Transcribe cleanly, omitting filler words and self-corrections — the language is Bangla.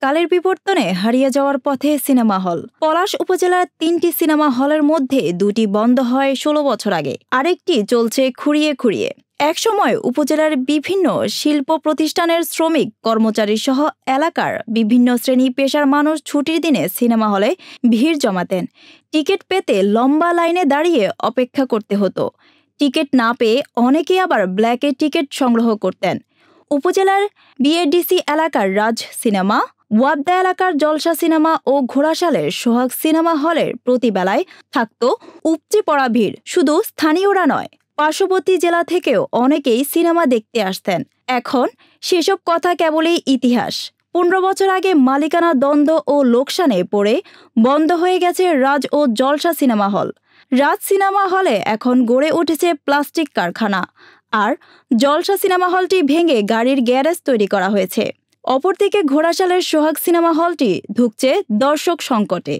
কালের বিবর্তনে হারিয়ে যাওয়ার পথে সিনেমা হল। পলাশ উপজেলার ৩টি সিনেমা হলের মধ্যে ২টি বন্ধ হয় ১৬ বছর আগে, আরেকটি চলছে খুঁড়িয়ে খুঁড়িয়ে। একসময় উপজেলার বিভিন্ন শিল্প প্রতিষ্ঠানের শ্রমিক কর্মচারী সহ এলাকার বিভিন্ন শ্রেণী পেশার মানুষ ছুটির দিনে সিনেমা হলে ভিড় জমাতেন। টিকিট পেতে লম্বা লাইনে দাঁড়িয়ে অপেক্ষা করতে হতো। টিকিট না পেয়ে অনেকে আবার ব্ল্যাকে টিকিট সংগ্রহ করতেন। উপজেলার বিএডিসি এলাকার রাজ সিনেমা, ওয়াবদা এলাকার জলসা সিনেমা ও ঘোড়াশালের সোহাগ সিনেমা হলের প্রতিবেলায় থাকত উপচে পড়া ভিড়। শুধু স্থানীয়রা নয়, পার্শ্ববর্তী জেলা থেকেও অনেকেই সিনেমা দেখতে আসতেন। এখন সেসব কথা কেবলই ইতিহাস। ১৫ বছর আগে মালিকানা দ্বন্দ্ব ও লোকসানে পড়ে বন্ধ হয়ে গেছে রাজ ও জলসা সিনেমা হল। রাজ সিনেমা হলে এখন গড়ে উঠেছে প্লাস্টিক কারখানা, আর জলসা সিনেমা হলটি ভেঙে গাড়ির গ্যারেজ তৈরি করা হয়েছে। অপরদিকে ঘোড়াশালের সোহাগ সিনেমা হলটি ধুঁকছে দর্শক সংকটে।